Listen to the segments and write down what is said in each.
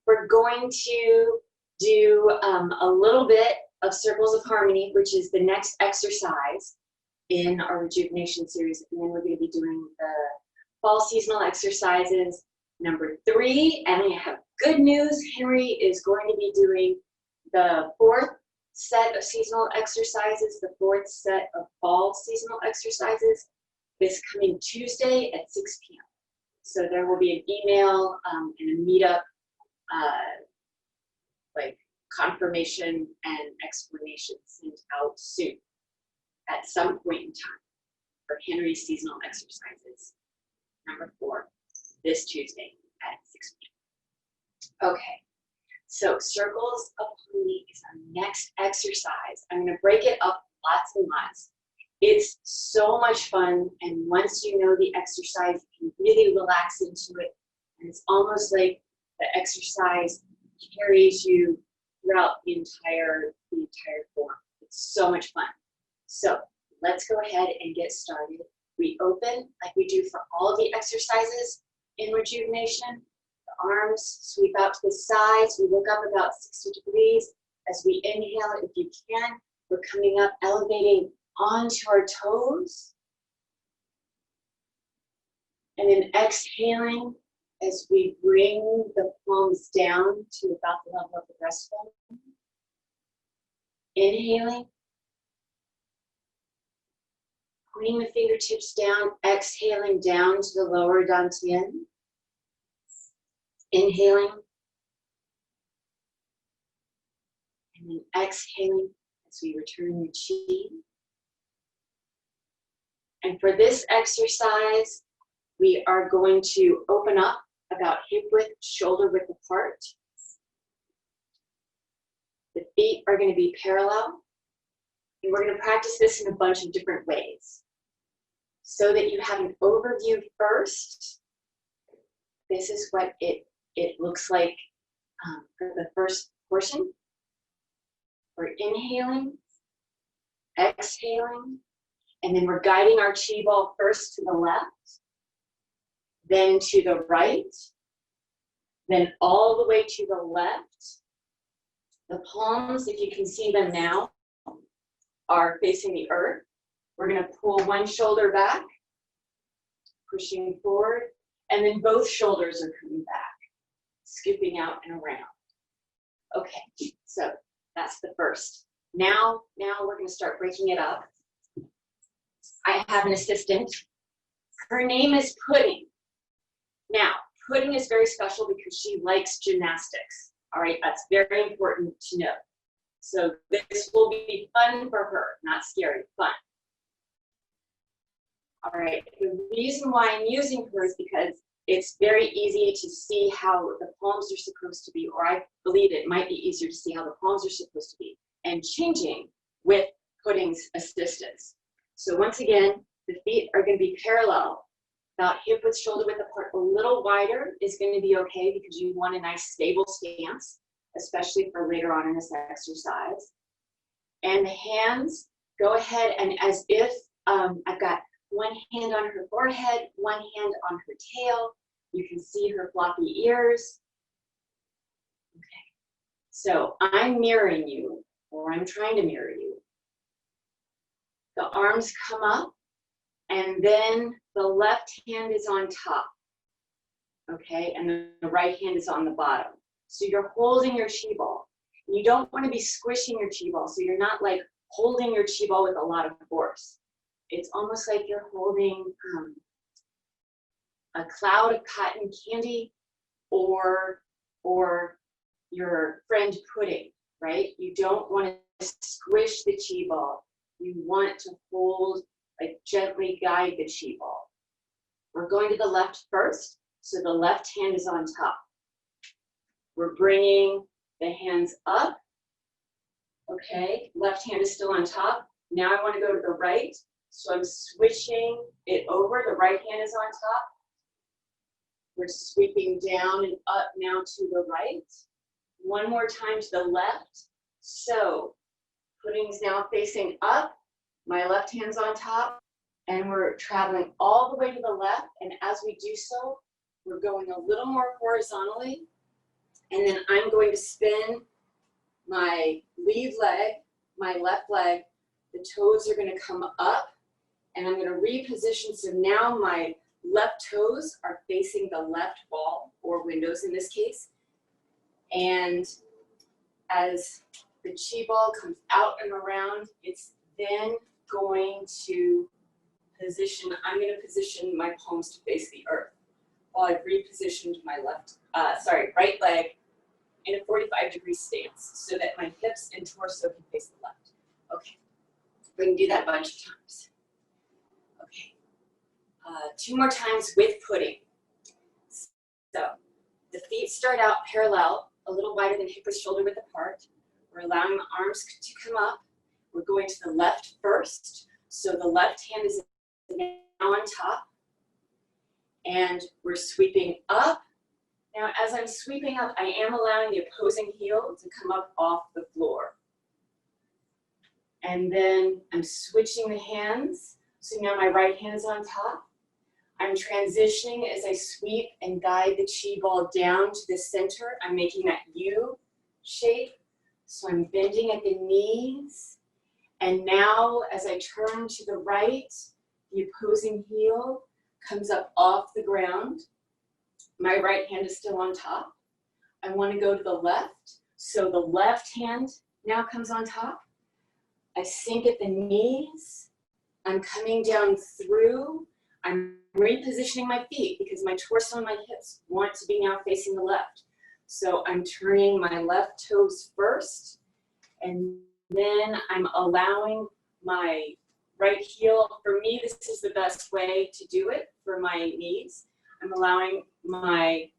we're going to do a little bit of Circles of Harmony, which is the next exercise in our Rejuvenation series. And then we're going to be doing the fall seasonal exercises number 3. And I have good news. Henry is going to be doing the 4th set of seasonal exercises, the 4th set of fall seasonal exercises this coming Tuesday at 6 p.m. So there will be an email and a meetup, like confirmation and explanation sent out soon at some point in time for Henry's seasonal exercises, number 4, this Tuesday at 6 p.m. Okay, so Circles of Harmony is our next exercise. I'm going to break it up lots and lots. It's so much fun, and once you know the exercise, you can really relax into it, and it's almost like the exercise carries you throughout the entire form. It's so much fun. So let's go ahead and get started. We open like we do for all of the exercises in Rejuvenation. The arms sweep out to the sides. We look up about 60 degrees. As we inhale, if you can, we're coming up, elevating onto our toes. And then exhaling as we bring the palms down to about the level of the breastbone. Inhaling. Bring the fingertips down, exhaling down to the lower dantian. Inhaling. And then exhaling as we return the chi. And for this exercise, we are going to open up about hip width, shoulder width apart. The feet are going to be parallel. And we're going to practice this in a bunch of different ways. So that you have an overview first, this is what it looks like for the first portion. We're inhaling, exhaling, and then we're guiding our chi ball first to the left, then to the right, then all the way to the left. The palms, if you can see them now, are facing the earth. We're going to pull one shoulder back, pushing forward, and then both shoulders are coming back, scooping out and around. Okay, so that's the first. Now we're going to start breaking it up. I have an assistant. Her name is Pudding. Now, Pudding is very special because she likes gymnastics. All right, that's very important to know. So this will be fun for her, not scary, fun. All right, the reason why I'm using her is because it's very easy to see how the palms are supposed to be, or I believe it might be easier to see how the palms are supposed to be, and changing with Pudding's assistance. So once again, the feet are going to be parallel, about hip width, shoulder width apart. A little wider is going to be okay because you want a nice stable stance, especially for later on in this exercise. And the hands, go ahead and as if I've got one hand on her forehead, one hand on her tail. You can see her floppy ears. Okay, so I'm mirroring you, or I'm trying to mirror you. The arms come up, and then the left hand is on top, okay? And the right hand is on the bottom. So you're holding your chi ball. You don't want to be squishing your chi ball, so you're not like holding your chi ball with a lot of force. It's almost like you're holding a cloud of cotton candy or your friend Pudding, right? You don't want to squish the chi ball. You want to hold, like gently guide the chi ball. We're going to the left first, so the left hand is on top. We're bringing the hands up. Okay, left hand is still on top. Now I want to go to the right, so I'm switching it over. The right hand is on top. We're sweeping down and up now to the right. One more time to the left. So Pudding's now facing up. My left hand's on top. And we're traveling all the way to the left. And as we do so, we're going a little more horizontally. And then I'm going to spin my lead leg, my left leg. The toes are going to come up, and I'm going to reposition. So now my left toes are facing the left wall, or windows in this case. And as the chi ball comes out and around, it's then going to position, I'm going to position my palms to face the earth while I've repositioned my right leg in a 45-degree stance so that my hips and torso can face the left. Okay, we can do that a bunch of times. Okay, 2 more times with pudding. So the feet start out parallel, a little wider than hip width, shoulder width apart. We're allowing the arms to come up. We're going to the left first. So the left hand is now on top. And we're sweeping up. Now, as I'm sweeping up, I am allowing the opposing heel to come up off the floor. And then I'm switching the hands. So now my right hand is on top. I'm transitioning as I sweep and guide the chi ball down to the center. I'm making that U shape. So I'm bending at the knees. And now as I turn to the right, the opposing heel comes up off the ground. My right hand is still on top. I want to go to the left. So the left hand now comes on top. I sink at the knees. I'm coming down through. I'm repositioning my feet because my torso and my hips want to be now facing the left. So I'm turning my left toes first, and then I'm allowing my right heel. For me, this is the best way to do it for my knees. I'm allowing my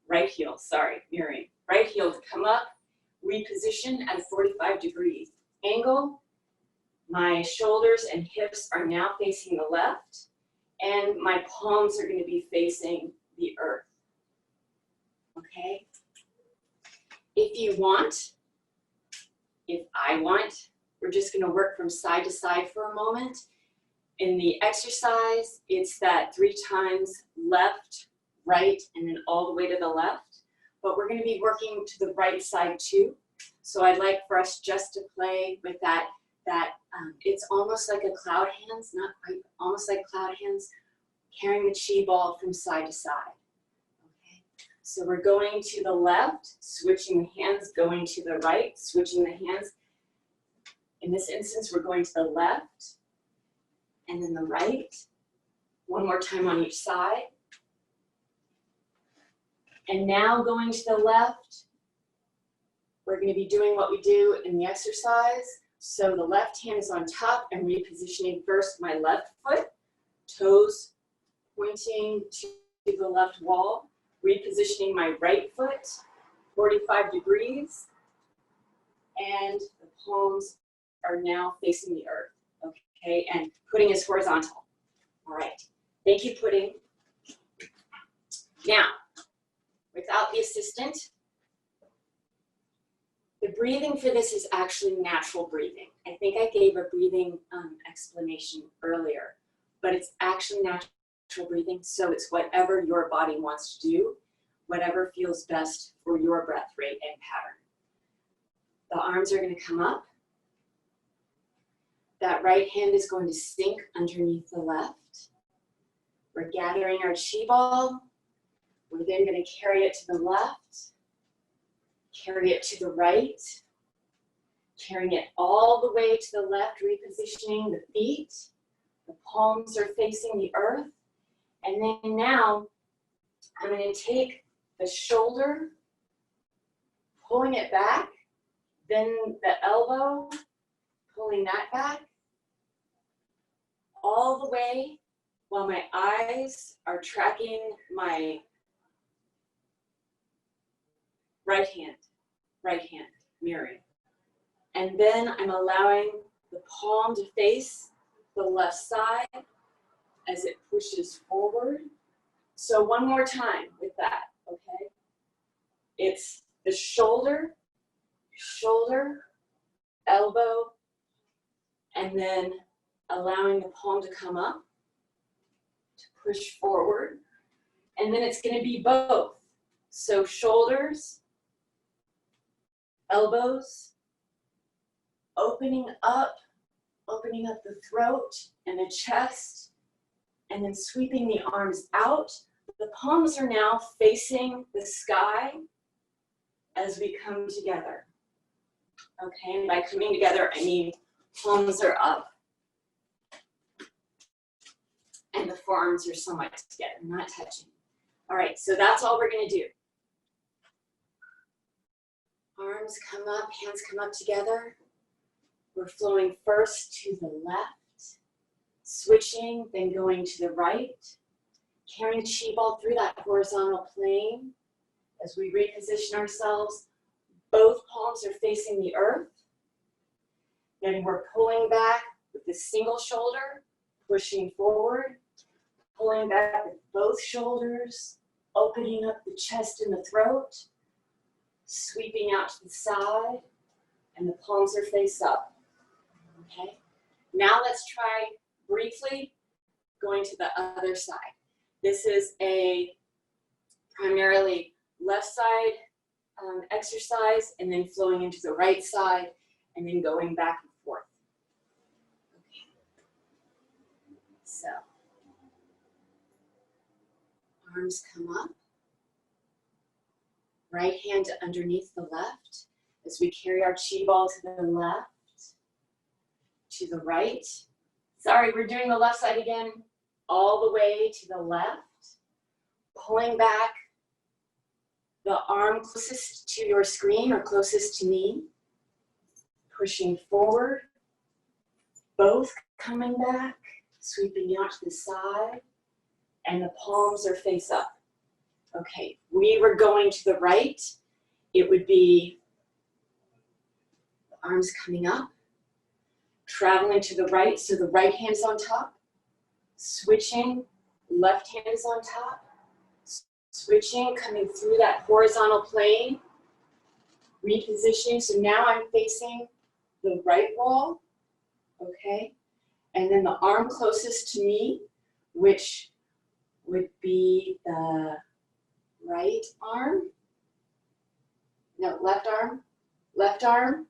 right heel to come up, reposition at a 45-degree angle. My shoulders and hips are now facing the left, and my palms are going to be facing the earth. Okay? If I want, we're just going to work from side to side for a moment. In the exercise, it's that 3 times left, right, and then all the way to the left. But we're going to be working to the right side too. So I'd like for us just to play with that. It's almost like a cloud hands, not quite, almost like cloud hands, carrying the chi ball from side to side. Okay. So we're going to the left, switching the hands, going to the right, switching the hands. In this instance, we're going to the left and then the right. One more time on each side. And now going to the left, we're going to be doing what we do in the exercise. So the left hand is on top and repositioning first my left foot, toes pointing to the left wall, repositioning my right foot, 45 degrees, and the palms are now facing the earth, okay? And pudding is horizontal. All right, thank you, pudding. Now, without the assistant, the breathing for this is actually natural breathing. I think I gave a breathing explanation earlier, but it's actually natural breathing, so it's whatever your body wants to do, whatever feels best for your breath rate and pattern. The arms are going to come up. That right hand is going to sink underneath the left. We're gathering our chi ball. We're then going to carry it to the left, carry it to the right, carrying it all the way to the left, repositioning the feet. The palms are facing the earth. And then now I'm going to take the shoulder, pulling it back, then the elbow, pulling that back, all the way while my eyes are tracking my right hand, mirroring. And then I'm allowing the palm to face the left side as it pushes forward. So one more time with that, okay? It's the shoulder, elbow, and then allowing the palm to come up, to push forward. And then it's going to be both. So shoulders, elbows, opening up the throat and the chest, and then sweeping the arms out. The palms are now facing the sky as we come together. Okay, and by coming together, I mean palms are up and the forearms are somewhat together, not touching. All right, so that's all we're gonna do. Arms come up, hands come up together. We're flowing first to the left, switching, then going to the right, carrying the chi ball through that horizontal plane. As we reposition ourselves, both palms are facing the earth. Then we're pulling back with the single shoulder, pushing forward, pulling back with both shoulders, opening up the chest and the throat, sweeping out to the side, and the palms are face up. Okay, now let's try briefly going to the other side. This is a primarily left side exercise, and then flowing into the right side, and then going back and forth. Okay. So, arms come up, right hand underneath the left, as we carry our chi ball to the left, to the right. Sorry, we're doing the left side again. All the way to the left, pulling back the arm closest to your screen or closest to me, pushing forward, both coming back, sweeping out to the side, and the palms are face up. Okay, we were going to the right. It would be the arms coming up, traveling to the right, so the right hand is on top, switching, left hand is on top, switching, coming through that horizontal plane, repositioning. So now I'm facing the right wall, okay? And then the arm closest to me, which would be the right arm, no, left arm.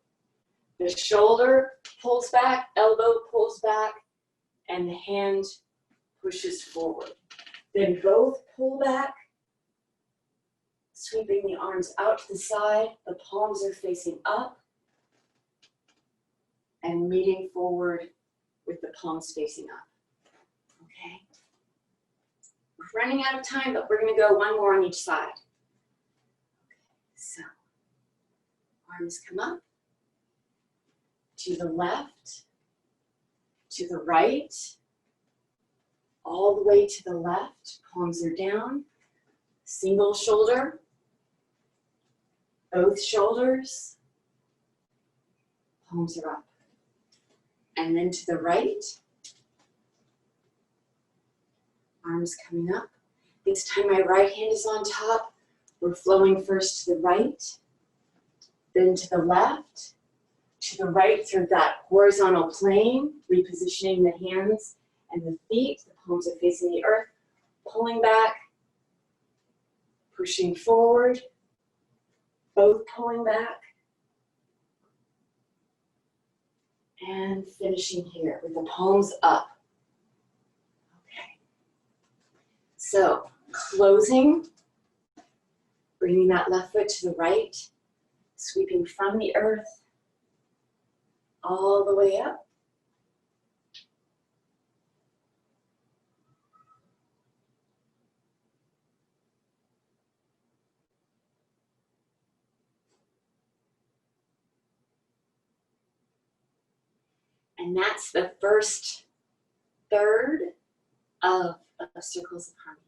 The shoulder pulls back, elbow pulls back, and the hand pushes forward. Then both pull back, sweeping the arms out to the side. The palms are facing up and meeting forward with the palms facing up. Okay? We're running out of time, but we're going to go one more on each side. Okay, so arms come up, to the left, to the right, all the way to the left, palms are down, single shoulder, both shoulders, palms are up. And then to the right, arms coming up. This time my right hand is on top. We're flowing first to the right, then to the left, to the right through that horizontal plane, repositioning the hands and the feet. The palms are facing the earth, pulling back, pushing forward, both pulling back, and finishing here with the palms up. Okay. So, closing, bringing that left foot to the right, sweeping from the earth, all the way up. And that's the first third of Circles of Harmony.